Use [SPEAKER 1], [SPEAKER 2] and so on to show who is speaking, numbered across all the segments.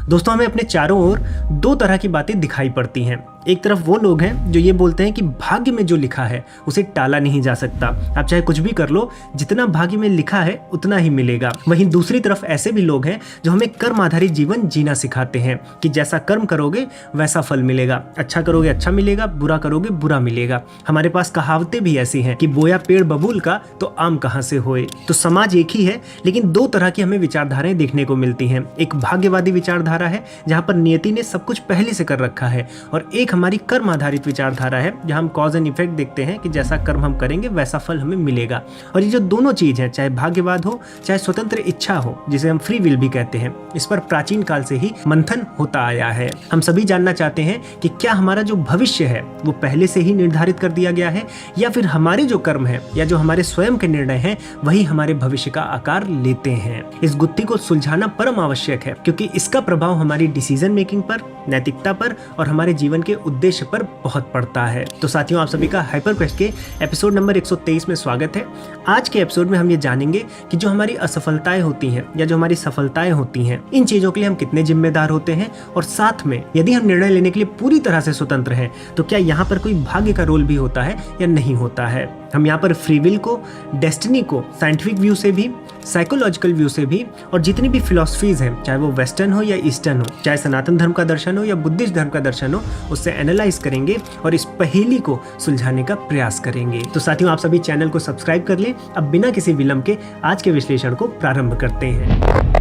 [SPEAKER 1] दोस्तों, हमें अपने चारों ओर दो तरह की बातें दिखाई पड़ती हैं। एक तरफ वो लोग हैं जो ये बोलते हैं कि भाग्य में जो लिखा है उसे टाला नहीं जा सकता, आप चाहे कुछ भी कर लो, जितना भाग्य में लिखा है उतना ही मिलेगा। वहीं दूसरी तरफ ऐसे भी लोग हैं जो हमें कर्म आधारित जीवन जीना सिखाते हैं कि जैसा कर्म करोगे वैसा फल मिलेगा, अच्छा करोगे अच्छा मिलेगा, बुरा करोगे बुरा मिलेगा। हमारे पास कहावतें भी ऐसी हैं कि बोया पेड़ बबूल का तो आम कहाँ से होए। तो समाज एक ही है, लेकिन दो तरह की हमें विचारधाराएं देखने को मिलती हैं। एक भाग्यवादी विचारधारा है जहाँ पर नियति ने सब कुछ पहले से कर रखा है, और एक हमारी कर्म आधारित विचारधारा है जहां हम कॉज एंड इफेक्ट देखते हैं कि जैसा कर्म हम करेंगे वैसा फल हमें मिलेगा। और ये जो दोनों चीज है, चाहे भाग्यवाद हो चाहे स्वतंत्र इच्छा हो, जिसे हम फ्री विल भी कहते हैं, इस पर प्राचीन काल से ही मंथन होता आया है। हम सभी जानना चाहते हैं कि क्या हमारा जो भविष्य है वो पहले से ही निर्धारित कर दिया गया है, या फिर हमारे जो कर्म है या जो हमारे स्वयं के निर्णय हैं वही हमारे भविष्य का आकार लेते हैं। इस गुत्थी को सुलझाना परम आवश्यक है, क्योंकि इसका प्रभाव हमारी डिसीजन मेकिंग पर, नैतिकता पर और हमारे जीवन के उद्देश्य पर बहुत पड़ता है। तो साथियों, आप सभी का हाइपर क्वेस्ट के एपिसोड नंबर 123 में स्वागत है। आज के एपिसोड में हम ये जानेंगे कि जो हमारी असफलताएं होती हैं या जो हमारी सफलताएं होती हैं, इन चीजों के लिए हम कितने जिम्मेदार होते हैं, और साथ में यदि हम निर्णय लेने के लिए पूरी तरह से स्वतंत्र हैं तो क्या यहाँ पर कोई भाग्य का रोल भी होता है या नहीं होता है। हम यहाँ पर फ्री विल को, डेस्टिनी को साइंटिफिक व्यू से भी, साइकोलॉजिकल व्यू से भी, और जितनी भी फिलॉसफीज हैं, चाहे वो वेस्टर्न हो या ईस्टर्न हो, चाहे सनातन धर्म का दर्शन हो या बुद्धिस्ट धर्म का दर्शन हो, उससे एनालाइज करेंगे और इस पहेली को सुलझाने का प्रयास करेंगे। तो साथियों, आप सभी चैनल को सब्सक्राइब कर लें। अब बिना किसी विलंब के आज के विश्लेषण को प्रारंभ करते हैं।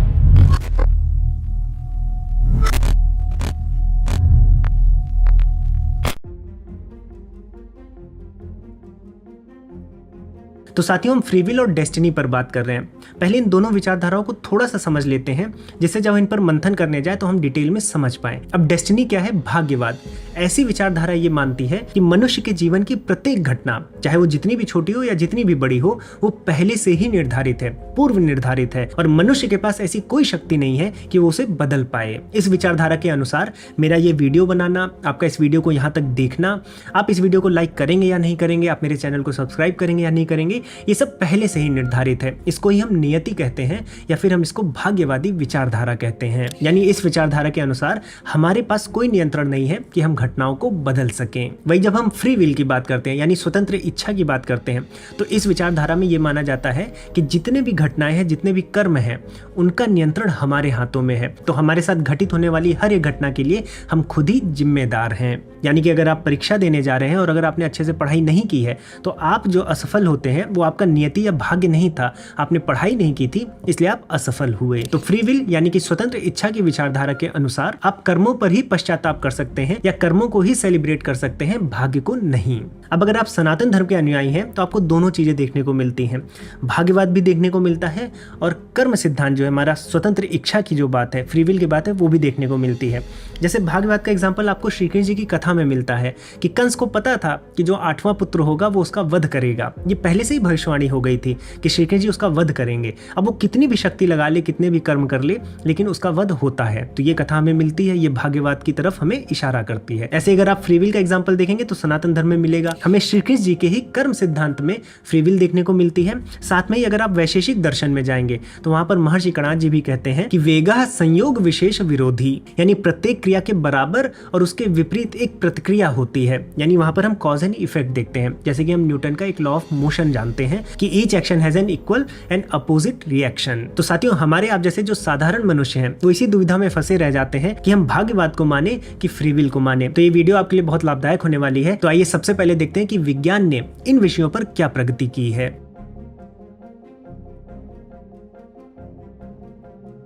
[SPEAKER 1] तो साथियों, हम फ्री विल और डेस्टिनी पर बात कर रहे हैं। पहले इन दोनों विचारधाराओं को थोड़ा सा समझ लेते हैं, जिससे जब इन पर मंथन करने जाए तो हम डिटेल में समझ पाए। अब डेस्टिनी क्या है? भाग्यवाद। ऐसी विचारधारा ये मानती है कि मनुष्य के जीवन की प्रत्येक घटना, चाहे वो जितनी भी छोटी हो या जितनी भी बड़ी हो, वो पहले से ही निर्धारित है, पूर्व निर्धारित है, और मनुष्य के पास ऐसी कोई शक्ति नहीं है कि वो उसे बदल पाए। इस विचारधारा के अनुसार मेरा ये वीडियो बनाना, आपका इस वीडियो को यहाँ तक देखना, आप इस वीडियो को लाइक करेंगे या नहीं करेंगे, आप मेरे चैनल को सब्सक्राइब करेंगे या नहीं करेंगे, ये सब पहले से ही निर्धारित है। इसको ही हम नियति कहते हैं, या फिर हम इसको भाग्यवादी विचारधारा कहते हैं। यानी इस विचारधारा के अनुसार हमारे पास कोई नियंत्रण नहीं है कि हम घटनाओं को बदल सकें। वही जब हम फ्री विल की बात करते हैं, यानी स्वतंत्र इच्छा की बात करते हैं, तो इस विचारधारा में यह माना जाता है कि जितने भी घटनाएं हैं, जितने भी कर्म हैं, उनका नियंत्रण हमारे हाथों में है। तो हमारे साथ घटित होने वाली हर एक घटना के लिए हम खुद ही जिम्मेदार हैं। यानी कि अगर आप परीक्षा देने जा रहे हैं और अगर आपने अच्छे से पढ़ाई नहीं की है, तो आप जो असफल होते हैं वो आपका नियति या भाग्य नहीं था, आपने पढ़ाई नहीं की थी, इसलिए आप असफल हुए। तो फ्री विल यानी कि स्वतंत्र इच्छा की विचारधारा के अनुसार आप कर्मों पर ही पश्चाताप कर सकते हैं या कर्मों को ही सेलिब्रेट कर सकते हैं, भाग्य को नहीं। अब अगर आप सनातन धर्म के अनुयायी हैं तो आपको दोनों चीजें देखने को मिलती हैं, भाग्यवाद भी देखने को मिलता है और कर्म सिद्धांत जो है हमारा स्वतंत्र इच्छा की जो बात है, फ्री विल की बात है, वो भी देखने को मिलती है। जैसे भाग्यवाद का एग्जाम्पल आपको श्री कृष्ण जी की कथा में मिलता है कि कंस को पता था कि जो 8वां पुत्र होगा वो उसका वध करेगा। ये पहले से ही भविष्यवाणी हो गई थी कि श्री कृष्ण जी उसका वध करेंगे। अब वो कितनी भी शक्ति लगा ले, कितने भी कर्म कर ले, लेकिन उसका वध होता है। तो ये कथा हमें मिलती है, ये भाग्यवाद की तरफ हमें इशारा करती है। ऐसे अगर आप फ्री विल का एग्जाम्पल देखेंगे तो सनातन धर्म में मिलेगा, हमें श्री कृष्ण जी के ही कर्म सिद्धांत में फ्री विल देखने को मिलती है। साथ में ही अगर आप वैशेषिक दर्शन में जाएंगे तो वहां पर महर्षि कणाद जी भी कहते हैं कि वेगा संयोग विशेष विरोधी, यानी प्रत्येक क्रिया के बराबर और उसके विपरीत एक प्रतिक्रिया होती है। यानी वहां पर हम कॉज एंड इफेक्ट देखते हैं, जैसे कि हम न्यूटन का एक लॉ ऑफ मोशन जानते हैं कि each action has an equal and opposite reaction. तो साथियों, हमारे आप जैसे जो साधारण मनुष्य हैं वो इसी दुविधा में फंसे रह जाते हैं कि हम भाग्यवाद को माने कि फ्री विल को माने। तो ये वीडियो आपके लिए बहुत लाभदायक होने वाली है। तो आइए सबसे पहले देखते हैं कि विज्ञान ने इन विषयों पर क्या प्रगति की है।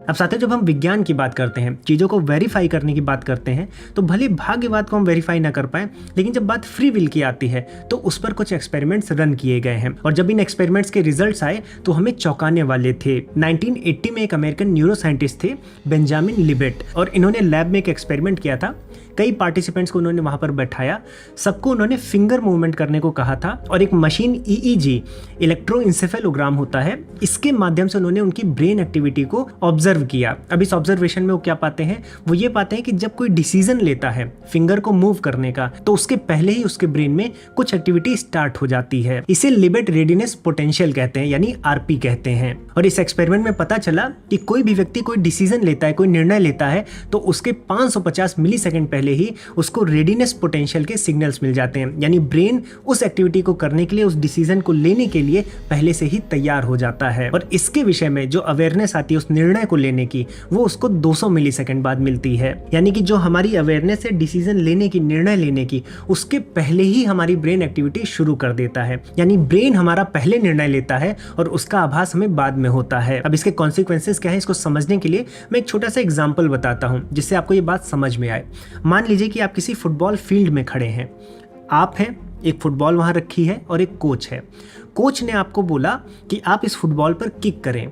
[SPEAKER 1] अब साथियों, जब हम विज्ञान की बात करते हैं, चीज़ों को वेरीफाई करने की बात करते हैं, तो भले भाग्यवाद को हम वेरीफाई ना कर पाए, लेकिन जब बात फ्री विल की आती है तो उस पर कुछ एक्सपेरिमेंट्स रन किए गए हैं, और जब इन एक्सपेरिमेंट्स के रिजल्ट्स आए तो हमें चौंकाने वाले थे। 1980 में एक अमेरिकन न्यूरो साइंटिस्ट थे, बेंजामिन लिबेट, और इन्होंने लैब में एक एक्सपेरिमेंट किया था कई पार्टिसिपेंट्स को उन्होंने वहाँ पर बैठाया, सबको उन्होंने फिंगर मूवमेंट करने को कहा था और एक मशीन EEG, इलेक्ट्रोइंसेफेलोग्राम होता है, इसके माध्यम से उन्होंने उनकी ब्रेन एक्टिविटी को ऑब्जर्व किया। अब इस ऑब्जर्वेशन में वो क्या पाते हैं, वो ये पाते हैं कि जब कोई डिसीजन लेता है फिंगर को मूव करने का, तो उसके पहले ही उसके ब्रेन में कुछ एक्टिविटी स्टार्ट हो जाती है। इसे लिबर्ट रेडीनेस पोटेंशियल कहते हैं, यानी RP कहते हैं। और इस एक्सपेरिमेंट में पता चला कि कोई भी व्यक्ति कोई डिसीजन लेता है, कोई निर्णय लेता है, तो उसके 550 मिलीसेकंड पहले ही उसको रेडीनेस पोटेंशियल के सिग्नल्स मिल जाते हैं, यानी ब्रेन उस एक्टिविटी को करने के लिए, उस डिसीजन को लेने के लिए पहले से ही तैयार हो जाता है। और इसके विषय में जो अवेयरनेस आती है उस निर्णय को लेने की, वो उसको 200 मिलीसेकंड बाद मिलती है। यानी कि जो हमारी अवेयरनेस है डिसीजन लेने की, निर्णय लेने की, उसके पहले ही हमारी ब्रेन एक्टिविटी शुरू कर देता है। यानी ब्रेन हमारा पहले निर्णय लेता है और उसका आभास हमें बाद में होता है। अब इसके कॉन्सिक्वेंसेस क्या है, इसको समझने के लिए मैं एक छोटा सा एग्जांपल बताता हूं, जिससे आपको ये बात समझ में आए। मान लीजिए कि आप किसी फुटबॉल फील्ड में खड़े हैं, आप हैं, एक फुटबॉल वहां रखी है और एक कोच है। कोच ने आपको बोला कि आप इस फुटबॉल पर किक करें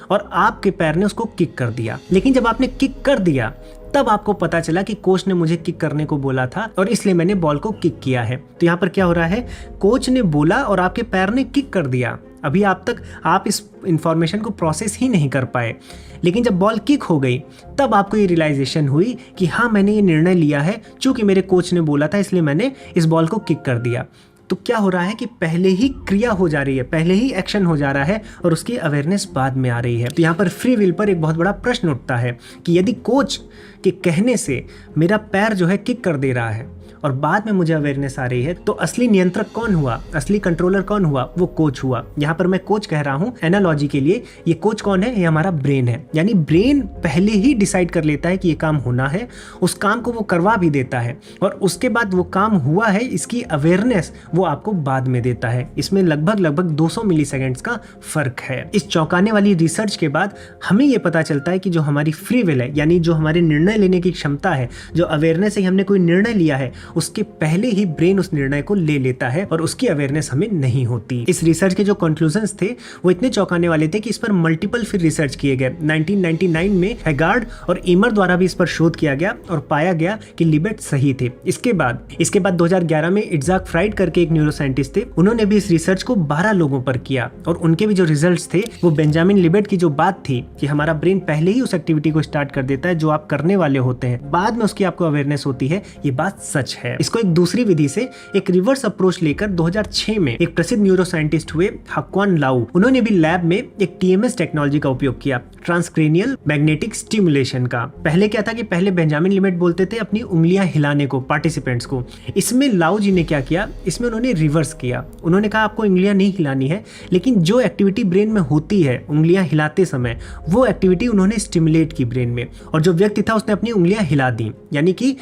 [SPEAKER 1] और आपके पैर ने उसको किक कर दिया। लेकिन जब आपने किक कर दिया तब आपको पता चला कि कोच ने मुझे किक करने को बोला था और इसलिए मैंने बॉल को किक किया है। तो यहाँ पर क्या हो रहा है, कोच ने बोला और आपके पैर ने किक कर दिया। अभी आप इस इंफॉर्मेशन को प्रोसेस ही नहीं कर पाए, लेकिन जब बॉल किक हो गई तब आपको ये रियलाइजेशन हुई कि हाँ, मैंने ये निर्णय लिया है, चूंकि मेरे कोच ने बोला था इसलिए मैंने इस बॉल को किक कर दिया। तो क्या हो रहा है कि पहले ही क्रिया हो जा रही है, पहले ही एक्शन हो जा रहा है और उसकी अवेयरनेस बाद में आ रही है। तो यहाँ पर फ्री विल पर एक बहुत बड़ा प्रश्न उठता है कि यदि कोच के कहने से मेरा पैर जो है किक कर दे रहा है और बाद में मुझे अवेयरनेस आ रही है, तो असली नियंत्रक कौन हुआ, असली कंट्रोलर कौन हुआ, वो कोच हुआ। यहाँ पर मैं कोच कह रहा हूँ एनालॉजी के लिए। ये कोच कौन है, ये हमारा ब्रेन है। यानी ब्रेन पहले ही डिसाइड कर लेता है कि ये काम होना है, उस काम को वो करवा भी देता है और उसके बाद वो काम हुआ है, इसकी अवेयरनेस वो आपको बाद में देता है। इसमें लगभग 200 मिलीसेकंड्स का फर्क है। इस चौंकाने वाली रिसर्च के बाद हमें ये पता चलता है कि जो हमारी फ्री विल है, यानी जो हमारे निर्णय लेने की क्षमता है, जो अवेयरनेस से हमने कोई निर्णय लिया है, उसके पहले ही ब्रेन उस निर्णय को ले लेता है और उसकी अवेयरनेस हमें नहीं होती। इस रिसर्च के जो कंक्लूजन्स थे वो इतने चौंकाने वाले थे कि इस पर मल्टीपल फिर रिसर्च किए गए। 1999 में हैगार्ड और इमर द्वारा भी इस पर शोध किया गया और पाया गया कि लिबर्ट सही थे। इसके बाद 2011 में इट्जाक फ्राइड करके एक न्यूरो साइंटिस्ट थे, उन्होंने भी इस रिसर्च को 12 लोगों पर किया और उनके भी जो रिजल्ट्स थे वो बेंजामिन लिबर्ट की जो बात थी कि हमारा ब्रेन पहले ही उस एक्टिविटी को स्टार्ट कर देता है जो आप करने वाले होते हैं, बाद में उसकी आपको अवेयरनेस होती है, ये बात सच है। इसको एक दूसरी विधि से एक रिवर्स अप्रोच लेकर 2006 में एक प्रसिद्ध न्यूरो साइंटिस्ट हुए हाक्वान लाउ, उन्होंने भी लैब में एक TMS टेक्नोलॉजी का उपयोग किया, ट्रांसक्रेनियल मैग्नेटिक स्टिमुलेशन का। पहले क्या था कि पहले बेंजामिन लिबर्ट बोलते थे अपनी उंगलियां हिलाने को पार्टिसिपेंट्स को, इसमें लाउ जी ने क्या किया, इसमें उन्होंने रिवर्स किया। उन्होंने कहा आपको उंगलियां नहीं हिलानी है, लेकिन जो एक्टिविटी ब्रेन में होती है उंगलियां हिलाते समय, वो एक्टिविटी उन्होंने स्टिमुलेट की ब्रेन में, और जो व्यक्ति था उसने अपनी उंगलियां हिला दी। यानी कि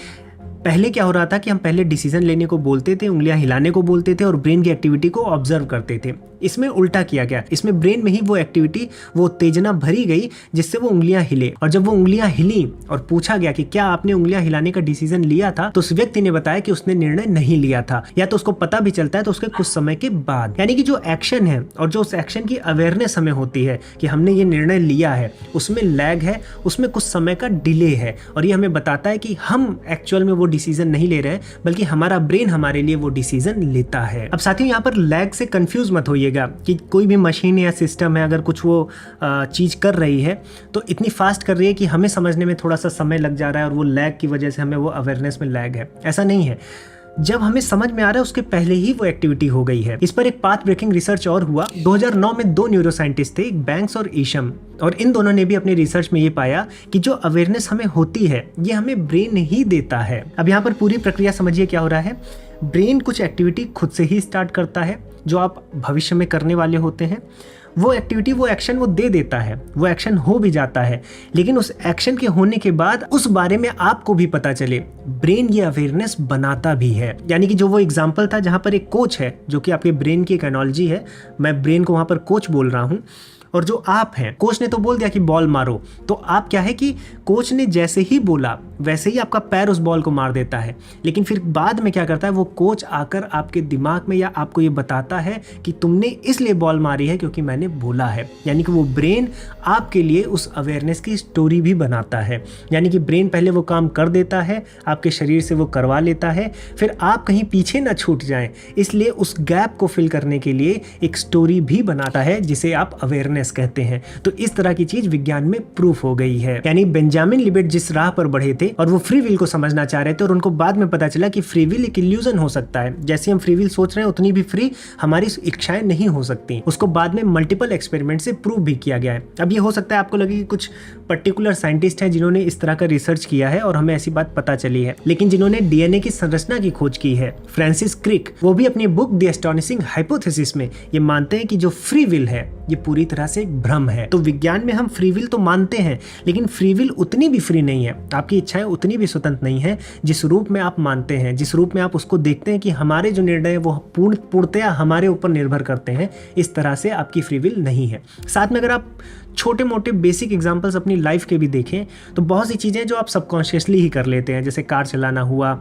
[SPEAKER 1] पहले क्या हो रहा था कि हम पहले डिसीजन लेने को बोलते थे, उंगलियां हिलाने को बोलते थे और ब्रेन की एक्टिविटी को ऑब्जर्व करते थे। इसमें उल्टा किया गया, इसमें ब्रेन में ही वो एक्टिविटी, वो उत्तेजना भरी गई जिससे वो उंगलियां हिले। और जब वो उंगलियां हिली और पूछा गया कि क्या आपने उंगलियां हिलाने का डिसीजन लिया था, तो उस व्यक्ति ने बताया कि उसने निर्णय नहीं लिया था, या तो उसको पता भी चलता है तो उसके कुछ समय के बाद। यानी कि जो एक्शन है और जो उस एक्शन की अवेयरनेस हमें होती है कि हमने ये निर्णय लिया है, उसमें लैग है, उसमें कुछ समय का डिले है, और ये हमें बताता है कि हम एक्चुअल में वो डिसीजन नहीं ले रहे, बल्कि हमारा ब्रेन हमारे लिए वो डिसीजन लेता है। अब साथियों, यहाँ पर लैग से कंफ्यूज मत होइएगा कि कोई भी मशीन या सिस्टम है, अगर कुछ वो चीज कर रही है तो इतनी फास्ट कर रही है कि हमें समझने में थोड़ा सा समय लग जा रहा है और वो लैग की वजह से हमें वो अवेयरनेस में लैग है। ऐसा नहीं है, जब हमें समझ में आ रहा है उसके पहले ही वो एक्टिविटी हो गई है। इस पर एक पाथ ब्रेकिंग रिसर्च और हुआ। 2009 में 2 न्यूरो साइंटिस्ट थे, एक बैंक्स और ईशम, और इन दोनों ने भी अपने रिसर्च में ये पाया कि जो अवेयरनेस हमें होती है ये हमें ब्रेन ही देता है। अब यहाँ पर पूरी प्रक्रिया समझिए क्या हो रहा है। ब्रेन कुछ एक्टिविटी खुद से ही स्टार्ट करता है जो आप भविष्य में करने वाले होते हैं, वो एक्टिविटी, वो एक्शन वो दे देता है, वो एक्शन हो भी जाता है, लेकिन उस एक्शन के होने के बाद उस बारे में आपको भी पता चले, ब्रेन ये अवेयरनेस बनाता भी है। यानी कि जो वो एग्जांपल था जहां पर एक कोच है जो कि आपके ब्रेन की एक एनालॉजी है, मैं ब्रेन को वहां पर कोच बोल रहा हूं, और जो आप हैं, कोच ने तो बोल दिया कि बॉल मारो, तो आप क्या है कि कोच ने जैसे ही बोला वैसे ही आपका पैर उस बॉल को मार देता है। लेकिन फिर बाद में क्या करता है, वो कोच आकर आपके दिमाग में या आपको ये बताता है कि तुमने इसलिए बॉल मारी है क्योंकि मैंने बोला है। यानी कि वो ब्रेन आपके लिए उस अवेयरनेस की स्टोरी भी बनाता है। यानी कि ब्रेन पहले वो काम कर देता है, आपके शरीर से वो करवा लेता है, फिर आप कहीं पीछे ना छूट जाएं, इसलिए उस गैप को फिल करने के लिए एक स्टोरी भी बनाता है, जिसे आप अवेयरनेस कहते हैं। तो इस तरह की चीज विज्ञान में प्रूफ हो गई है। यानी बेंजामिन लिबेट जिस राह पर बढ़े थे और वो फ्री विल को समझना चाह रहे थे, और उनको बाद में पता चला कि फ्री विल एक इल्यूजन हो सकता है। जैसे हम फ्री विल सोच रहे हैं उतनी भी फ्री हमारी इच्छाएं नहीं हो सकती। उसको बाद में मल्टीपल एक्सपेरिमेंट से प्रूव भी किया गया है। अब ये हो सकता है आपको लगे कि कुछ पर्टिकुलर साइंटिस्ट हैं जिन्होंने इस तरह का रिसर्च किया है और हमें ऐसी बात पता चली है, लेकिन जिन्होंने डीएनए की संरचना की खोज की है, फ्रांसिस क्रिक, वो भी अपनी बुक द एस्टोनिशिंग हाइपोथेसिस में ये मानते हैं कि जो फ्री विल है ये पूरी तरह से एक भ्रम है। तो विज्ञान में हम फ्री विल तो मानते हैं, लेकिन फ्री विल उतनी भी फ्री नहीं है, आपकी इच्छाएं उतनी भी स्वतंत्र नहीं है जिस रूप में आप मानते हैं, जिस रूप में आप उसको देखते हैं कि हमारे जो निर्णय है वो पूर्णतया हमारे ऊपर निर्भर करते हैं। इस तरह से आपकी फ्री विल नहीं है। साथ में अगर आप छोटे मोटे बेसिक एग्जांपल्स अपनी लाइफ के भी देखें तो बहुत सी चीज़ें जो आप सबकॉन्शियसली ही कर लेते हैं, जैसे कार चलाना हुआ,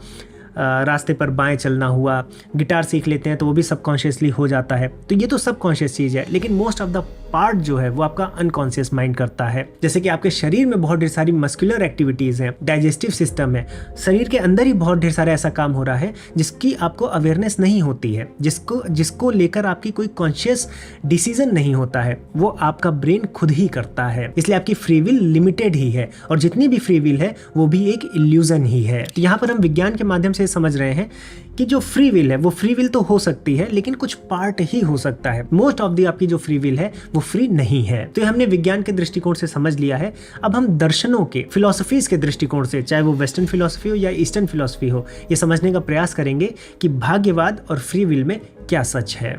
[SPEAKER 1] रास्ते पर बाएं चलना हुआ, गिटार सीख लेते हैं तो वो भी सबकॉन्शियसली हो जाता है। तो ये तो सबकॉन्शियस चीज़ है, लेकिन मोस्ट ऑफ द पार्ट जो है वो आपका अनकॉन्शियस माइंड करता है। जैसे कि आपके शरीर में बहुत ढेर सारी मस्कुलर एक्टिविटीज़ हैं, डाइजेस्टिव सिस्टम है, शरीर के अंदर ही बहुत ढेर सारा ऐसा काम हो रहा है जिसकी आपको अवेयरनेस नहीं होती है, जिसको लेकर आपकी कोई कॉन्शियस डिसीजन नहीं होता है, वो आपका ब्रेन खुद ही करता है। इसलिए आपकी फ्री विल लिमिटेड ही है, और जितनी भी फ्री विल है वो भी एक इल्यूजन ही है। तो यहाँ पर हम विज्ञान के माध्यम से समझ रहे हैं कि जो फ्री विल है वो फ्री विल तो हो सकती है, लेकिन कुछ पार्ट ही हो सकता है। मोस्ट ऑफ दी आपकी जो फ्री विल है वो फ्री नहीं है। तो हमने विज्ञान के दृष्टिकोण से समझ लिया है। अब हम दर्शनों के, फिलोसफीज के दृष्टिकोण से, चाहे वो वेस्टर्न फिलोसफी हो या ईस्टर्न फिलोसफी हो, ये समझने का प्रयास करेंगे कि भाग्यवाद और फ्री विल में क्या सच है।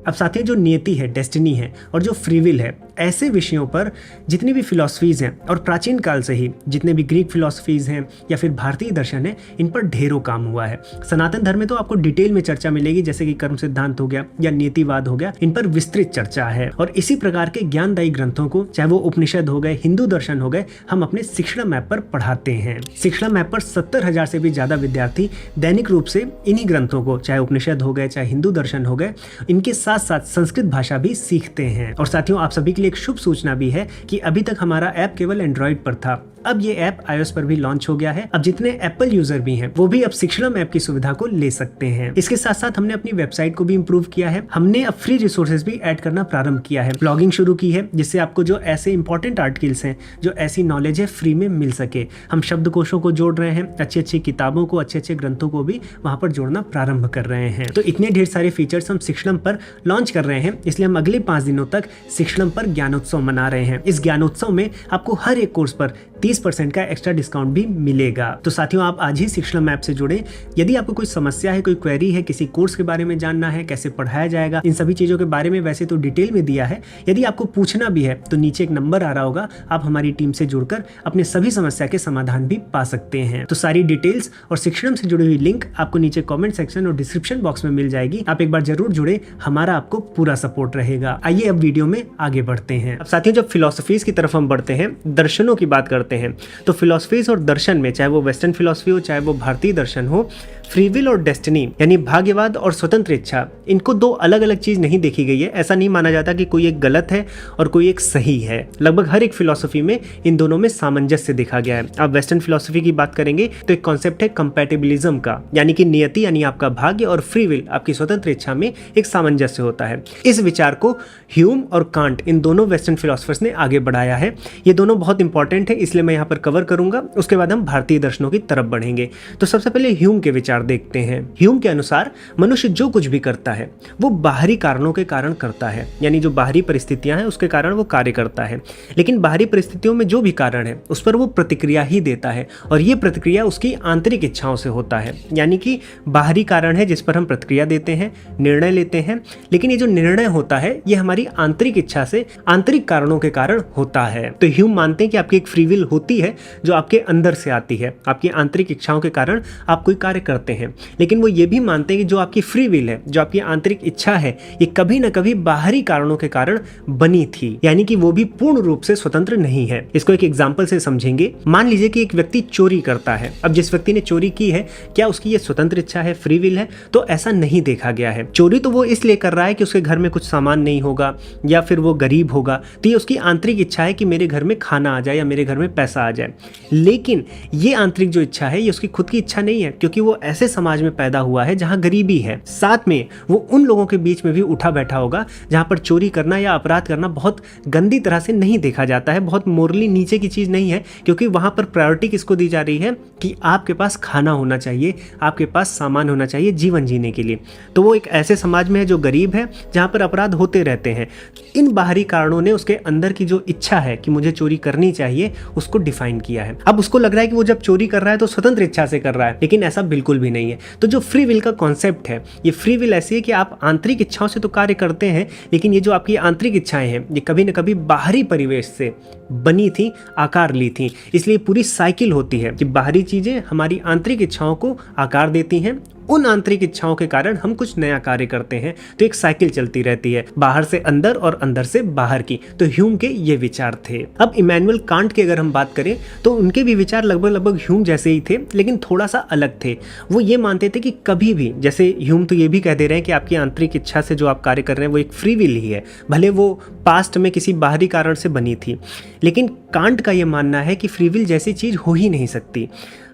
[SPEAKER 1] अब साथियों, जो नियति है, डेस्टिनी है, और जो फ्री विल है, ऐसे विषयों पर जितनी भी फिलॉसफीज़ हैं, और प्राचीन काल से ही जितने भी ग्रीक फिलॉसफीज़ हैं या फिर भारतीय दर्शन है, इन पर ढेरों काम हुआ है। सनातन धर्म में तो आपको डिटेल में चर्चा मिलेगी, जैसे कि कर्म सिद्धांत हो गया या नियतिवाद हो गया, इन पर विस्तृत चर्चा है। और इसी प्रकार के ज्ञानदायी ग्रंथों को, चाहे वो उपनिषद हो गए, हिंदू दर्शन हो गए, हम अपने शिक्षण ऐप पर पढ़ाते हैं। शिक्षण ऐप पर 70,000 से भी ज़्यादा विद्यार्थी दैनिक रूप से इन्हीं ग्रंथों को, चाहे उपनिषद हो गए, चाहे हिंदू दर्शन हो गए, इनके साथ साथ संस्कृत भाषा भी सीखते हैं। और साथियों, आप सभी के लिए एक शुभ सूचना भी है कि अभी तक हमारा ऐप केवल एंड्रॉइड पर था, अब ये ऐप iOS पर भी लॉन्च हो गया है। अब जितने एप्पल यूजर भी हैं वो भी अब शिक्षणम ऐप की सुविधा को ले सकते हैं। इसके साथ साथ हमने अपनी वेबसाइट को भी इंप्रूव किया है। हमने अब फ्री रिसोर्सेज भी ऐड करना प्रारंभ किया है, ब्लॉगिंग शुरू की है, जिससे आपको जो ऐसे इंपॉर्टेंट आर्टिकल्स हैं, जो ऐसी नॉलेज है, फ्री में मिल सके। हम शब्दकोशों को जोड़ रहे हैं, अच्छी अच्छी किताबों को, अच्छे अच्छे ग्रंथों को भी वहाँ पर जोड़ना प्रारंभ कर रहे हैं। तो इतने ढेर सारे फीचर्स हम शिक्षणम पर लॉन्च कर रहे हैं, इसलिए हम अगले 5 दिनों तक शिक्षणम पर ज्ञानोत्सव मना रहे हैं। इस ज्ञानोत्सव में आपको हर एक कोर्स पर 30% का एक्स्ट्रा डिस्काउंट भी मिलेगा। तो साथियों, आप आज ही शिक्षणम ऐप से जुड़े। यदि आपको कोई समस्या है, कोई क्वेरी है, किसी कोर्स के बारे में जानना है, कैसे पढ़ाया जाएगा, इन सभी चीज़ों के बारे में वैसे तो डिटेल में दिया है, यदि आपको पूछना भी है तो नीचे एक नंबर आ रहा होगा, आप हमारी टीम से जुड़कर अपने सभी समस्या के समाधान भी पा सकते हैं। तो सारी डिटेल्स और शिक्षणम से जुड़ी हुई लिंक आपको नीचे कॉमेंट सेक्शन और डिस्क्रिप्शन बॉक्स में मिल जाएगी। आप एक बार जरूर जुड़े, हमारा आपको पूरा सपोर्ट रहेगा। आइए अब वीडियो में आगे बढ़ते हैं। अब साथियों, जब फिलोसफीज की तरफ हम बढ़ते हैं, दर्शनों की बात करते हैं, तो फिलोसफीज और दर्शन में, चाहे वो वेस्टर्न फिलोसफी हो, चाहे वो भारतीय दर्शन हो, फ्री विल और डेस्टिनी यानी भाग्यवाद और स्वतंत्र इच्छा, इनको दो अलग अलग चीज नहीं देखी गई है। ऐसा नहीं माना जाता कि कोई एक गलत है और कोई एक सही है। लगभग हर एक फिलोसफी में इन दोनों में सामंजस्य देखा गया है। आप वेस्टर्न फिलोसफी की बात करेंगे तो एक कॉन्सेप्ट है कंपैटिबिलिज्म का, यानी कि नियति यानी आपका भाग्य और फ्री विल आपकी स्वतंत्र इच्छा में एक सामंजस्य होता है। इस विचार को ह्यूम और कांट, इन दोनों वेस्टर्न फिलोसफर्स ने आगे बढ़ाया है। ये दोनों बहुत इंपॉर्टेंट है, इसलिए मैं यहाँ पर कवर करूंगा। उसके बाद हम भारतीय दर्शनों की तरफ बढ़ेंगे। तो सबसे पहले ह्यूम के विचार देखते हैं। ह्यूम के अनुसार मनुष्य जो कुछ भी करता है वो बाहरी कारणों के कारण करता है, यानी जो बाहरी परिस्थितियां हैं उसके कारण वो कार्य करता है। लेकिन बाहरी परिस्थितियों में जो भी कारण है उस पर वो प्रतिक्रिया ही देता है, और ये प्रतिक्रिया उसकी आंतरिक इच्छाओं से होता है। यानी कि बाहरी कारण है जिस पर हम प्रतिक्रिया देते हैं, निर्णय लेते हैं, लेकिन ये जो निर्णय होता है ये हमारी आंतरिक इच्छा से, आंतरिक कारणों के कारण होता है। तो ह्यूम मानते हैं कि आपकी एक फ्री विल होती है जो आपके अंदर से आती है, आपकी आंतरिक इच्छाओं के कारण आप कोई कार्य करते हैं। लेकिन वो ये भी मानते हैं कि जो आपकी फ्री विल है, जो आपकी आंतरिक इच्छा है, ये कभी ना कभी बाहरी कारणों के कारण बनी थी, यानी कि वो भी पूर्ण रूप से स्वतंत्र नहीं है। इसको एक एग्जाम्पल से समझेंगे। मान लीजिए कि एक व्यक्ति चोरी करता है। अब जिस व्यक्ति ने चोरी की है, क्या उसकी ये स्वतंत्र इच्छा है, फ्री विल है? तो ऐसा नहीं देखा गया है। चोरी तो वो इसलिए कर रहा है कि उसके घर में कुछ सामान नहीं होगा या फिर वो गरीब होगा, तो ये उसकी आंतरिक इच्छा है कि मेरे घर में खाना आ जाए या मेरे घर में पैसा आ जाए। लेकिन ये आंतरिक जो इच्छा है, ये उसकी खुद की इच्छा नहीं है, क्योंकि वो ऐसे समाज में पैदा हुआ है जहां गरीबी है। साथ में वो उन लोगों के बीच में भी उठा बैठा होगा जहां पर चोरी करना या अपराध करना बहुत गंदी तरह से नहीं देखा जाता है, बहुत मोरली नीचे की चीज नहीं है, क्योंकि वहां पर प्रायोरिटी किसको दी जा रही है कि आपके पास खाना होना चाहिए, आपके पास सामान होना चाहिए जीवन जीने के लिए। तो वो एक ऐसे समाज में है जो गरीब है, जहां पर अपराध होते रहते हैं। इन बाहरी कारणों ने उसके अंदर की जो इच्छा है कि मुझे चोरी करनी चाहिए, उसको डिफाइन किया है। अब उसको लग रहा है कि वो जब चोरी कर रहा है तो स्वतंत्र इच्छा से कर रहा है, लेकिन ऐसा बिल्कुल भी नहीं है। तो जो फ्री विल का कॉन्सेप्ट है, ये फ्री विल ऐसी है कि आप आंतरिक इच्छाओं से तो कार्य करते हैं, लेकिन ये जो आपकी आंतरिक इच्छाएं हैं, ये कभी न कभी बाहरी परिवेश से बनी थी, आकार ली थी। इसलिए पूरी साइकिल होती है कि बाहरी चीजें हमारी आंतरिक इच्छाओं को आकार देती हैं, उन आंतरिक इच्छाओं के कारण हम कुछ नया कार्य करते हैं। तो एक साइकिल चलती रहती है, बाहर से अंदर और अंदर से बाहर की। तो ह्यूम के ये विचार थे। अब इमैनुअल कांट की अगर हम बात करें तो उनके भी विचार लगभग ह्यूम जैसे ही थे, लेकिन थोड़ा सा अलग थे। वो ये मानते थे कि कभी भी, जैसे ह्यूम तो ये भी कह दे रहे हैं कि आपकी आंतरिक इच्छा से जो आप कार्य कर रहे हैं वो एक फ्री विल ही है, भले वो पास्ट में किसी बाहरी कारण से बनी थी। लेकिन कांट का ये मानना है कि फ्री विल जैसी चीज हो ही नहीं सकती।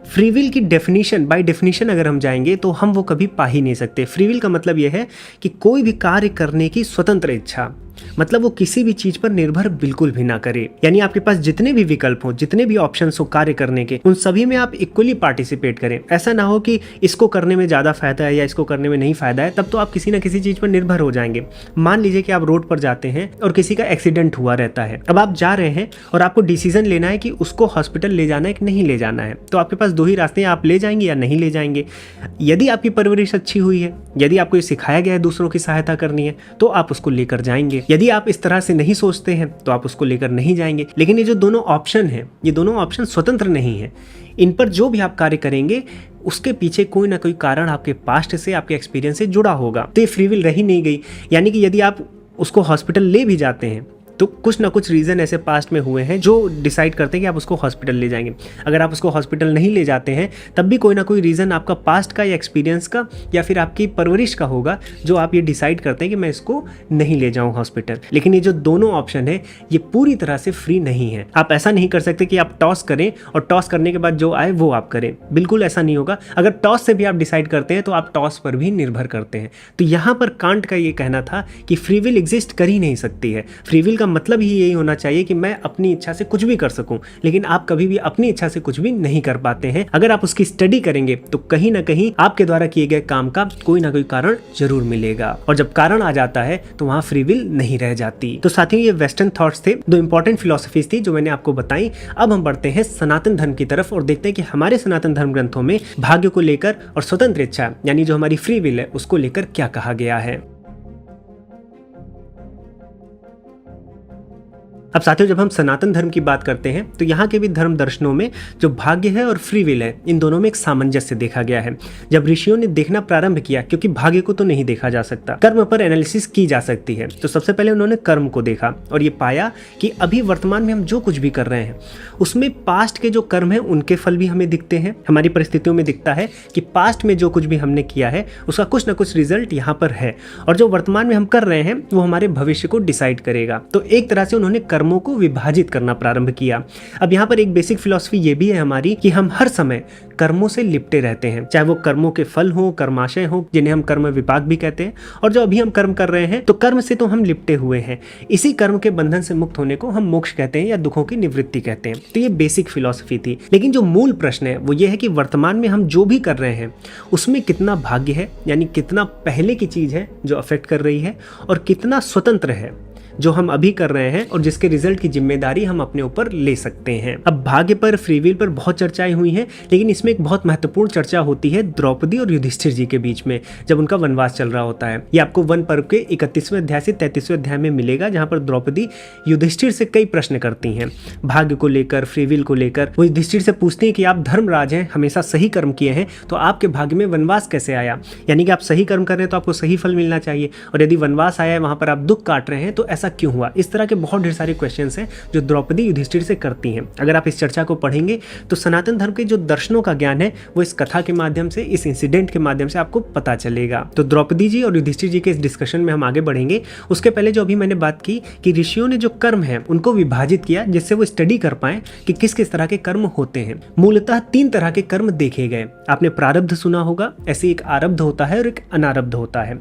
[SPEAKER 1] फ्री विल की डेफिनेशन, बाय डेफिनेशन अगर हम जाएंगे तो हम वो कभी पा ही नहीं सकते। फ्री विल का मतलब यह है कि कोई भी कार्य करने की स्वतंत्र इच्छा, मतलब वो किसी भी चीज पर निर्भर बिल्कुल भी ना करे। यानी आपके पास जितने भी विकल्प हो, जितने भी ऑप्शंस हो कार्य करने के, उन सभी में आप इक्वली पार्टिसिपेट करें। ऐसा ना हो कि इसको करने में ज्यादा फायदा है या इसको करने में नहीं फायदा है, तब तो आप किसी ना किसी चीज पर निर्भर हो जाएंगे। मान लीजिए कि आप रोड पर जाते हैं और किसी का एक्सीडेंट हुआ रहता है। अब आप जा रहे हैं और आपको डिसीजन लेना है कि उसको हॉस्पिटल ले जाना है कि नहीं ले जाना है। तो आपके पास दो ही रास्ते हैं, आप ले जाएंगे या नहीं ले जाएंगे। यदि आपकी परवरिश अच्छी हुई है, यदि आपको ये सिखाया गया है दूसरों की सहायता करनी है, तो आप उसको लेकर जाएंगे। यदि आप इस तरह से नहीं सोचते हैं तो आप उसको लेकर नहीं जाएंगे। लेकिन ये जो दोनों ऑप्शन हैं, ये दोनों ऑप्शन स्वतंत्र नहीं है। इन पर जो भी आप कार्य करेंगे उसके पीछे कोई ना कोई कारण आपके पास्ट से, आपके एक्सपीरियंस से जुड़ा होगा। तो ये फ्री विल रही नहीं गई। यानी कि यदि आप उसको हॉस्पिटल ले भी जाते हैं तो कुछ ना कुछ रीज़न ऐसे पास्ट में हुए हैं जो डिसाइड करते हैं कि आप उसको हॉस्पिटल ले जाएंगे। अगर आप उसको हॉस्पिटल नहीं ले जाते हैं तब भी कोई ना कोई रीज़न आपका पास्ट का या एक्सपीरियंस का या फिर आपकी परवरिश का होगा जो आप ये डिसाइड करते हैं कि मैं इसको नहीं ले जाऊँ हॉस्पिटल। लेकिन ये जो दोनों ऑप्शन है ये पूरी तरह से फ्री नहीं है। आप ऐसा नहीं कर सकते कि आप टॉस करें और टॉस करने के बाद जो आए वो आप करें, बिल्कुल ऐसा नहीं होगा। अगर टॉस से भी आप डिसाइड करते हैं तो आप टॉस पर भी निर्भर करते हैं। तो यहाँ पर कांट का ये कहना था कि फ्री विल एग्जिस्ट कर ही नहीं सकती है। फ्री विल का मतलब ही यही होना चाहिए कि मैं अपनी इच्छा से कुछ भी कर सकूं, लेकिन आप कभी भी अपनी इच्छा से कुछ भी नहीं कर पाते हैं। अगर आप उसकी स्टडी करेंगे तो कहीं ना कहीं आपके द्वारा किए गए काम का कोई ना कोई कारण जरूर मिलेगा, और जब कारण आ जाता है तो वहां फ्री विल नहीं रह जाती। तो साथियों, ये वेस्टर्न थॉट्स थे, दो इंपॉर्टेंट फिलोसफीज थी जो मैंने आपको बताई। अब हम बढ़ते हैं सनातन धर्म की तरफ और देखते हैं कि हमारे सनातन धर्म ग्रंथों में भाग्य को लेकर और स्वतंत्र इच्छा यानी जो हमारी फ्री विल है उसको लेकर क्या कहा गया है। अब साथियों, जब हम सनातन धर्म की बात करते हैं तो यहाँ के भी धर्म दर्शनों में जो भाग्य है और फ्री विल है, इन दोनों में एक सामंजस्य देखा गया है। जब ऋषियों ने देखना प्रारंभ किया, क्योंकि भाग्य को तो नहीं देखा जा सकता, कर्म पर एनालिसिस की जा सकती है, तो सबसे पहले उन्होंने कर्म को देखा और ये पाया कि अभी वर्तमान में हम जो कुछ भी कर रहे हैं उसमें पास्ट के जो कर्म है उनके फल भी हमें दिखते हैं। हमारी परिस्थितियों में दिखता है कि पास्ट में जो कुछ भी हमने किया है उसका कुछ ना कुछ रिजल्ट यहाँ पर है, और जो वर्तमान में हम कर रहे हैं वो हमारे भविष्य को डिसाइड करेगा। तो एक तरह से उन्होंने कर्मों को विभाजित करना प्रारंभ किया। अब यहाँ पर एक बेसिक फिलॉसफी ये भी है हमारी कि हम हर समय कर्मों से लिपटे रहते हैं, चाहे वो कर्मों के फल हो, कर्माशय हो, जिन्हें हम कर्म विपाक भी कहते हैं, और जो अभी हम कर्म कर रहे हैं तो कर्म से तो हम लिपटे हुए हैं। इसी कर्म के बंधन से मुक्त होने को हम मोक्ष कहते हैं या दुखों की निवृत्ति कहते हैं। तो ये बेसिक फिलॉसफी थी। लेकिन जो मूल प्रश्न है वो ये है कि वर्तमान में हम जो भी कर रहे हैं उसमें कितना भाग्य है, यानी कितना पहले की चीज है जो अफेक्ट कर रही है, और कितना स्वतंत्र है, जो हम अभी कर रहे हैं और जिसके रिजल्ट की जिम्मेदारी हम अपने ऊपर ले सकते हैं। अब भाग्य पर, फ्री विल पर बहुत चर्चाएं हुई हैं, लेकिन इसमें एक बहुत महत्वपूर्ण चर्चा होती है द्रौपदी और युधिष्ठिर जी के बीच में, जब उनका वनवास चल रहा होता है। ये आपको वन पर्व के 31वें अध्याय से 33वें अध्याय में मिलेगा, जहां पर द्रौपदी युधिष्ठिर से कई प्रश्न करती हैं भाग्य को लेकर, फ्री विल को लेकर। वो युधिष्ठिर से पूछती हैं कि आप धर्मराज हैं, हमेशा सही कर्म किए हैं, तो आपके भाग्य में वनवास कैसे आया? यानी कि आप सही कर्म कर रहे हैं तो आपको सही फल मिलना चाहिए, और यदि वनवास आया है वहां पर आप दुख काट रहे हैं तो ऐसा क्यों हुआ? इस तरह के बहुत ढेर सारे क्वेश्चंस हैं जो द्रौपदी युधिष्ठिर से करती हैं। अगर आप इस चर्चा को पढ़ेंगे तो सनातन धर्म के जो दर्शनों का ज्ञान है वो इस कथा के माध्यम से, इस इंसिडेंट के माध्यम से आपको पता चलेगा। तो द्रौपदी जी और युधिष्ठिर जी के इस डिस्कशन में हम आगे बढ़ेंगे। उसके पहले जो अभी मैंने बात की कि ऋषियों ने जो कर्म है उनको विभाजित किया, जिससे वो स्टडी कर पाए कि किस किस तरह के कर्म होते हैं। मूलतः 3 तरह के कर्म देखे गए। आपने प्रारब्ध सुना होगा, ऐसे एक आरब्ध होता है और एक अनारब्ध होता है।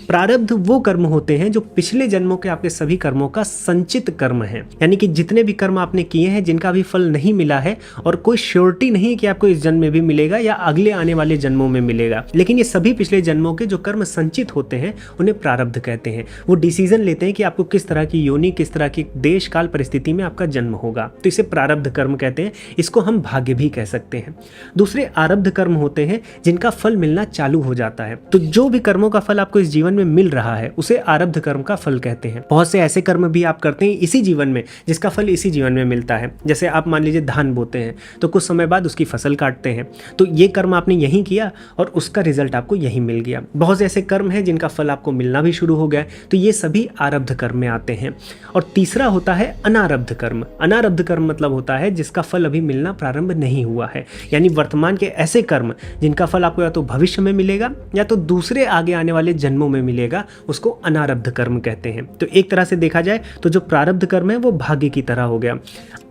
[SPEAKER 1] प्रारब्ध वो कर्म होते हैं जो पिछले जन्मों के आपके सभी कर्मों का संचित कर्म है, यानी कि जितने भी कर्म आपने किए हैं जिनका भी फल नहीं मिला है और कोई श्योरिटी नहीं है कि आपको इस जन्म में भी मिलेगा या अगले आने वाले जन्मों में मिलेगा, लेकिन ये सभी पिछले जन्मों के जो कर्म संचित होते हैं उन्हें प्रारब्ध कहते हैं। वो डिसीजन लेते हैं कि आपको किस तरह की योनि, किस तरह की देश काल परिस्थिति में आपका जन्म होगा, तो इसे प्रारब्ध कर्म कहते हैं। इसको हम भाग्य भी कह सकते हैं। दूसरे आरब्ध कर्म होते हैं जिनका फल मिलना चालू हो जाता है। तो जो भी कर्मों का फल आपको इस जीवन में मिल रहा है उसे आरब्ध कर्म का फल कहते हैं। बहुत से ऐसे कर्म भी आप करते हैं इसी जीवन में जिसका फल इसी जीवन में मिलता है। जैसे आप मान लीजिए धान बोते हैं तो कुछ समय बाद उसकी फसल काटते हैं, तो ये कर्म आपने यहीं किया और उसका रिजल्ट आपको यहीं मिल गया। बहुत से ऐसे कर्म हैं जिनका फल आपको मिलना भी शुरू हो गया, तो ये सभी आरब्ध कर्म में आते हैं। और तीसरा होता है अनारब्ध कर्म। अनारब्ध कर्म मतलब होता है जिसका फल अभी मिलना प्रारंभ नहीं हुआ है, यानी वर्तमान के ऐसे कर्म जिनका फल आपको या तो भविष्य में मिलेगा या तो दूसरे आगे आने वाले जन्मों में मिलेगा, उसको अनारब्ध कर्म कहते हैं। तो एक तरह से देखा जाए तो जो प्रारब्ध कर्म है वो भाग्य की तरह हो गया।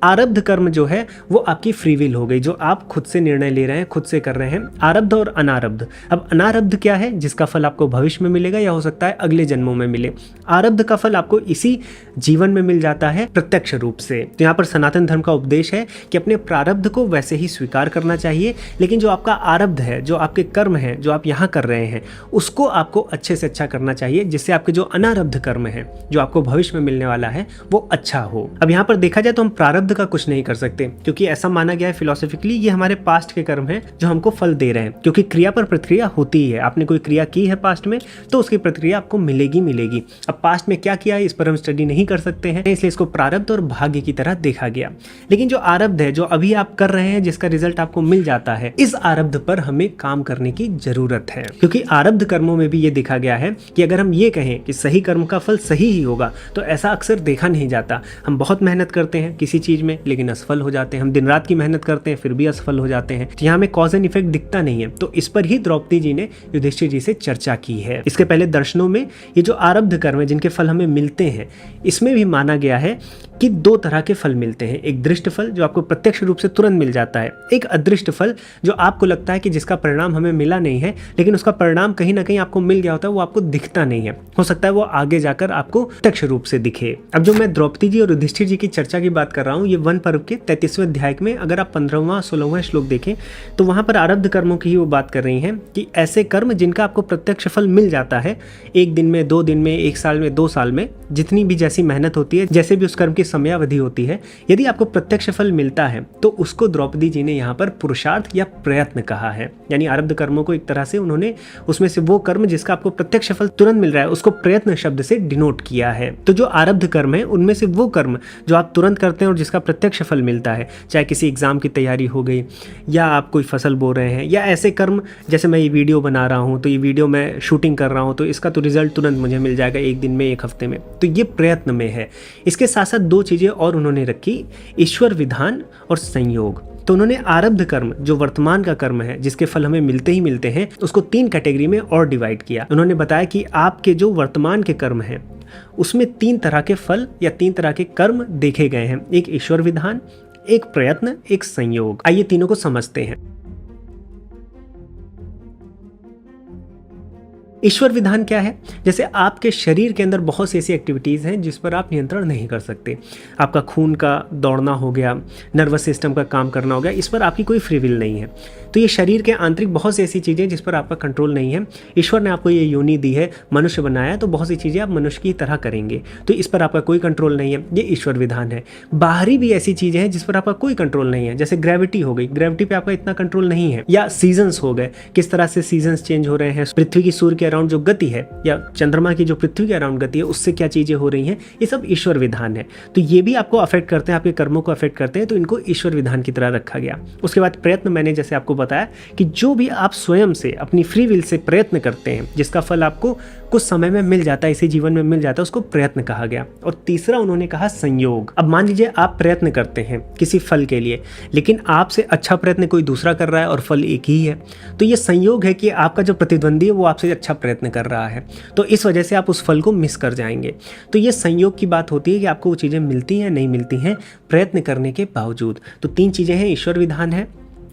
[SPEAKER 1] आरब्ध कर्म जो है वो आपकी फ्री विल हो गई, जो आप खुद से निर्णय ले रहे हैं, खुद से कर रहे हैं। आरब्ध और अनारब्ध। अब अनारब्ध क्या है? जिसका फल आपको भविष्य में मिलेगा या हो सकता है अगले जन्मों में मिले। आरब्ध का फल आपको इसी जीवन में मिल जाता है प्रत्यक्ष रूप से। तो यहाँ पर सनातन धर्म का उपदेश है कि अपने प्रारब्ध को वैसे ही स्वीकार करना चाहिए, लेकिन जो आपका आरब्ध है, जो आपके कर्म है, जो आप यहाँ कर रहे हैं, उसको आपको अच्छे से अच्छा करना चाहिए, जिससे आपके जो अनारब्ध कर्म है, जो आपको भविष्य में मिलने वाला है, वो अच्छा हो। अब यहाँ पर देखा जाए तो हम प्रारब्ध का कुछ नहीं कर सकते, क्योंकि ऐसा माना गया है फिलोसॉफिकली ये हमारे पास्ट के कर्म हैं जो हमको फल दे रहे हैं, क्योंकि क्रिया पर प्रतिक्रिया होती ही है। आपने कोई क्रिया की है पास्ट में तो उसकी प्रतिक्रिया आपको मिलेगी मिलेगी। अब पास्ट में क्या किया है इस पर हम स्टडी नहीं कर सकते हैं, इसलिए इसको प्रारब्ध और भाग्य की तरह देखा गया। लेकिन जो आरब्ध है, जो अभी आप कर रहे हैं, जिसका रिजल्ट आपको मिल जाता है, इस आरब्ध पर हमें काम करने की जरूरत है, क्योंकि आरब्ध कर्मों में भी ये देखा गया है कि अगर हम ये कहें कि सही कर्म का फल सही ही होगा तो ऐसा अक्सर देखा नहीं जाता। हम बहुत मेहनत करते हैं किसी चीज में लेकिन असफल हो जाते हैं, हम दिन रात की मेहनत करते हैं फिर भी असफल हो जाते हैं। तो यहाँ में कॉज एंड इफेक्ट दिखता नहीं है। तो इस पर ही द्रौपदी जी ने युधिष्ठिर जी से चर्चा की है। इसके पहले दर्शनों में ये जो आरब्ध कर्म है जिनके फल हमें मिलते हैं, इसमें भी माना गया है कि 2 तरह के फल मिलते हैं। एक दृष्ट फल जो आपको प्रत्यक्ष रूप से तुरंत मिल जाता है, एक अदृष्ट फल जो आपको लगता है कि जिसका परिणाम हमें मिला नहीं है लेकिन उसका परिणाम कहीं ना कहीं आपको मिल गया होता है, वो आपको दिखता नहीं है। हो सकता है वो आगे जाकर आपको प्रत्यक्ष रूप से दिखे। अब जो मैं द्रौपदी जी और युधिष्ठिर जी की चर्चा की बात कर रहा हूँ, ये वन पर्व के 33वें अध्याय में अगर आप 15वां 16वां श्लोक देखें तो वहां पर आरब्ध कर्मों की ही वो बात कर रही हैं कि ऐसे कर्म जिनका आपको प्रत्यक्ष फल मिल जाता है 1 दिन में, 2 दिन में, 1 साल में, 2 साल में, जितनी भी जैसी मेहनत होती है, जैसे भी उस कर्म की समयावधि होती है, यदि आपको प्रत्यक्ष फल मिलता है तो उसको द्रौपदी जी ने यहाँ पर पुरुषार्थ या प्रयत्न कहा है। यानी आरब्ध कर्मों को एक तरह से उन्होंने उसमें से वो कर्म जिसका आपको प्रत्यक्ष फल तुरंत मिल रहा है उसको प्रयत्न शब्द से डिनोट किया है। तो जो आरब्ध कर्म है उनमें से वो कर्म जो आप तुरंत करते हैं और जिसका प्रत्यक्ष फल मिलता है, चाहे किसी एग्जाम की तैयारी हो गई या आप कोई फसल बो रहे हैं, या ऐसे कर्म जैसे मैं ये वीडियो बना रहा हूँ तो ये वीडियो मैं शूटिंग कर रहा हूँ तो इसका तो रिजल्ट तुरंत मुझे मिल जाएगा 1 दिन में, 1 हफ्ते में, तो ये प्रयत्न में है। इसके साथ साथ 2 चीजें और उन्होंने रखी, ईश्वर विधान और संयोग। तो उन्होंने आरब्ध कर्म जो वर्तमान का कर्म है जिसके फल हमें मिलते ही मिलते हैं उसको 3 कैटेगरी में और डिवाइड किया। उन्होंने बताया कि आपके जो वर्तमान के कर्म हैं उसमें 3 तरह के फल या 3 तरह के कर्म देखे गए हैं, एक ईश्वर विधान, एक प्रयत्न, एक संयोग। आइए तीनों को समझते हैं। ईश्वर विधान क्या है? जैसे आपके शरीर के अंदर बहुत सी ऐसी एक्टिविटीज़ हैं जिस पर आप नियंत्रण नहीं कर सकते। आपका खून का दौड़ना हो गया, नर्वस सिस्टम का काम करना हो गया, इस पर आपकी कोई फ्री विल नहीं है। तो ये शरीर के आंतरिक बहुत सी ऐसी चीज़ें जिस पर आपका कंट्रोल नहीं है। ईश्वर ने आपको ये योनि दी है, मनुष्य बनाया है, तो बहुत सी चीज़ें आप मनुष्य की तरह करेंगे, तो इस पर आपका कोई कंट्रोल नहीं है। ये ईश्वर विधान है। बाहरी भी ऐसी चीज़ें हैं जिस पर आपका कोई कंट्रोल नहीं है, जैसे ग्रेविटी हो गई, ग्रेविटी पे आपका इतना कंट्रोल नहीं है। या सीजन्स हो गए, किस तरह से सीजन्स चेंज हो रहे हैं, पृथ्वी की सूर्य के अराउंड जो गति है या चंद्रमा की जो पृथ्वी के अराउंड गति है उससे क्या चीज़ें हो रही हैं, ये सब ईश्वर विधान है। तो ये भी आपको अफेक्ट करते हैं, आपके कर्मों को अफेक्ट करते हैं, तो इनको ईश्वर विधान की तरह रखा गया। उसके बाद प्रयत्न, मैंने जैसे आपको बताया कि जो भी आप स्वयं से अपनी फ्री विल से प्रयत्न करते हैं जिसका फल आपको कुछ समय में मिल जाता है, इसी जीवन में मिल जाता है, उसको प्रयत्न कहा गया। और तीसरा उन्होंने कहा संयोग। अब मान लीजिए आप प्रयत्न करते हैं किसी फल के लिए, लेकिन आपसे अच्छा प्रयत्न कोई दूसरा कर रहा है और फल एक ही है, तो ये संयोग है कि आपका जो प्रतिद्वंदी है वो आपसे अच्छा प्रयत्न कर रहा है, तो इस वजह से आप उस फल को मिस कर जाएंगे। तो ये संयोग की बात होती है कि आपको वो चीज़ें मिलती हैं नहीं मिलती हैं प्रयत्न करने के बावजूद। तो तीन चीज़ें हैं, ईश्वर विधान है,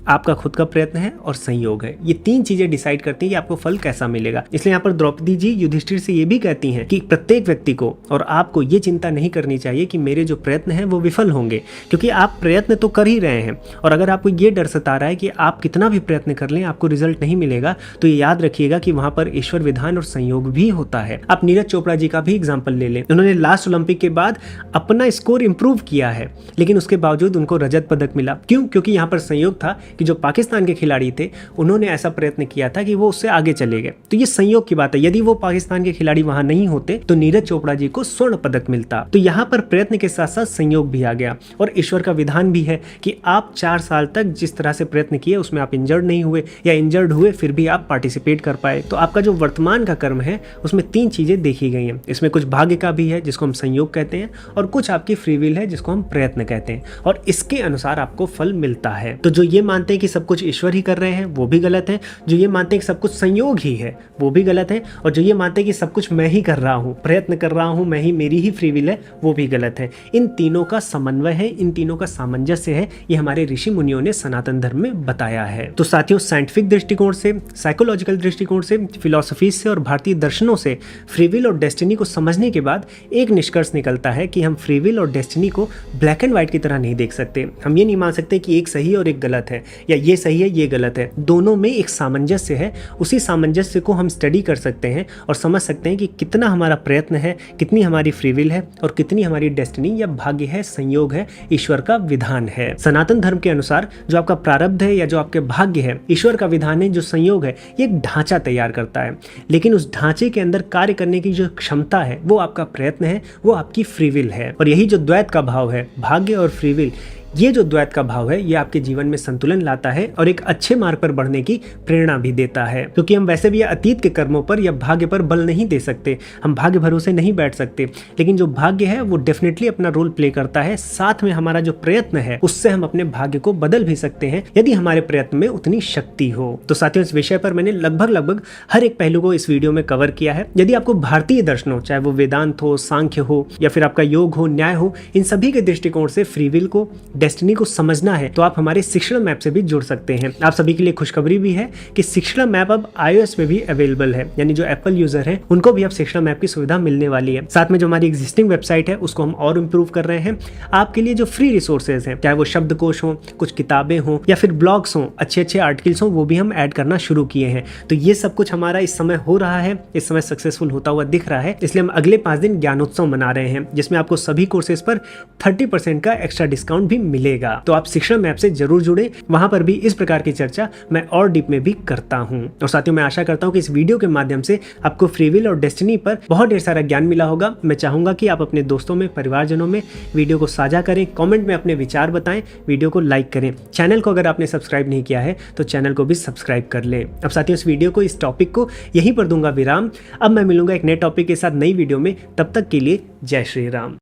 [SPEAKER 1] आपका खुद का प्रयत्न है और संयोग है। ये तीन चीजें डिसाइड करती हैं कि आपको फल कैसा मिलेगा। इसलिए यहाँ पर द्रौपदी जी युधिष्ठिर से ये भी कहती हैं कि प्रत्येक व्यक्ति को और आपको ये चिंता नहीं करनी चाहिए कि मेरे जो प्रयत्न हैं वो विफल होंगे, क्योंकि आप प्रयत्न तो कर ही रहे हैं। और अगर आपको ये डर सता रहा है कि आप कितना भी प्रयत्न कर लें आपको रिजल्ट नहीं मिलेगा, तो ये याद रखिएगा कि वहां पर ईश्वर विधान और संयोग भी होता है। आप नीरज चोपड़ा जी का भी एग्जाम्पल ले लें, उन्होंने लास्ट ओलंपिक के बाद अपना स्कोर इंप्रूव किया है, लेकिन उसके बावजूद उनको रजत पदक मिला। क्यों? क्योंकि यहाँ पर संयोग था कि जो पाकिस्तान के खिलाड़ी थे उन्होंने ऐसा प्रयत्न किया था कि वो उससे आगे चले गए। तो ये संयोग की बात है। यदि वो पाकिस्तान के खिलाड़ी वहां नहीं होते तो नीरज चोपड़ा जी को स्वर्ण पदक मिलता। तो यहाँ पर प्रयत्न के साथ साथ संयोग भी आ गया। और ईश्वर का विधान भी है कि आप 4 साल तक जिस तरह से प्रयत्न किए उसमें आप इंजर्ड नहीं हुए, या इंजर्ड हुए फिर भी आप पार्टिसिपेट कर पाए। तो आपका जो वर्तमान का कर्म है उसमें 3 चीजें देखी गई हैं। इसमें कुछ भाग्य का भी है जिसको हम संयोग कहते हैं, और कुछ आपकी फ्री विल है जिसको हम प्रयत्न कहते हैं, और इसके अनुसार आपको फल मिलता है। तो जो ये मानते हैं कि सब कुछ ईश्वर ही कर रहे हैं वो भी गलत है, जो ये मानते हैं कि सब कुछ संयोग ही है वो भी गलत है, और जो ये मानते हैं कि सब कुछ मैं ही कर रहा हूँ, प्रयत्न कर रहा हूँ मैं ही, मेरी ही फ्री विल है, वो भी गलत है। इन तीनों का समन्वय है, इन तीनों का सामंजस्य है, ये हमारे ऋषि मुनियों ने सनातन धर्म में बताया है। तो साथियों, साइंटिफिक दृष्टिकोण से, साइकोलॉजिकल दृष्टिकोण से, फिलॉसफी से और भारतीय दर्शनों से फ्री विल और डेस्टिनी को समझने के बाद एक निष्कर्ष निकलता है कि हम फ्री विल और डेस्टिनी को ब्लैक एंड व्हाइट की तरह नहीं देख सकते। हम ये नहीं मान सकते कि एक सही और एक गलत है, या ये सही है ये गलत है। दोनों में एक सामंजस्य है। उसी सामंजस्य को हम स्टडी कर सकते हैं और समझ सकते हैं कि कितना हमारा प्रयत्न है, कितनी हमारी फ्री विल है, और कितनी हमारी डेस्टिनी या भाग्य है, संयोग है, ईश्वर का विधान है। सनातन धर्म के अनुसार जो आपका प्रारब्ध है या जो आपके भाग्य है, ईश्वर का विधान है, जो संयोग है, ये एक ढांचा तैयार करता है, लेकिन उस ढांचे के अंदर कार्य करने की जो क्षमता है वो आपका प्रयत्न है, वो आपकी फ्री विल है। और यही जो द्वैत का भाव है, भाग्य और फ्री विल, ये जो द्वैत का भाव है ये आपके जीवन में संतुलन लाता है और एक अच्छे मार्ग पर बढ़ने की प्रेरणा भी देता है। क्योंकि हम वैसे भी अतीत के कर्मों पर या भाग्य पर बल नहीं दे सकते, हम भाग्य भरोसे नहीं बैठ सकते, लेकिन जो भाग्य है वो डेफिनेटली अपना रोल प्ले करता है। साथ में हमारा जो प्रयत्न है उससे हम अपने भाग्य को बदल भी सकते हैं यदि हमारे प्रयत्न में उतनी शक्ति हो। तो साथियों, इस विषय पर मैंने लगभग हर एक पहलू को इस वीडियो में कवर किया है। यदि आपको भारतीय दर्शनों, चाहे वो वेदांत हो, सांख्य हो, या फिर आपका योग हो, न्याय हो, इन सभी के दृष्टिकोण से फ्री विल को, डेस्टिनी को समझना है तो आप हमारे शिक्षण मैप से भी जुड़ सकते हैं। आप सभी के लिए खुशखबरी भी है कि शिक्षण मैप अब iOS में भी अवेलेबल है, यानी जो एप्पल यूजर है उनको भी अब शिक्षण मैप की सुविधा मिलने वाली है। साथ में जो हमारी एग्जिस्टिंग वेबसाइट है उसको हम और इम्प्रूव कर रहे हैं। आपके लिए जो फ्री रिसोर्सेज हैं, चाहे वो शब्दकोश हो, कुछ किताबें हो, या फिर ब्लॉग्स हो, अच्छे आर्टिकल्स हो, वो भी हम ऐड करना शुरू किए हैं। तो ये सब कुछ हमारा इस समय हो रहा है, इस समय सक्सेसफुल होता हुआ दिख रहा है। इसलिए हम अगले 5 दिन ज्ञानोत्सव मना रहे हैं, जिसमें आपको सभी कोर्सेज पर 30% का एक्स्ट्रा डिस्काउंट भी मिलेगा। तो आप शिक्षण मैप से जरूर जुड़े, वहां पर भी इस प्रकार की चर्चा मैं और डीप में भी करता हूं। और साथियों, मैं आशा करता हूं कि इस वीडियो के माध्यम से आपको फ्री विल और डेस्टिनी पर बहुत ढेर सारा ज्ञान मिला होगा। मैं चाहूंगा कि आप अपने दोस्तों में, परिवारजनों में वीडियो को साझा करें, कमेंट में अपने विचार बताएं, वीडियो को लाइक करें। चैनल को अगर आपने सब्सक्राइब नहीं किया है तो चैनल को भी सब्सक्राइब कर लें। अब साथियों, इस वीडियो को, इस टॉपिक को यहीं पर दूंगा विराम। अब मैं मिलूंगा एक नए टॉपिक के साथ नई वीडियो में। तब तक के लिए जय श्री राम।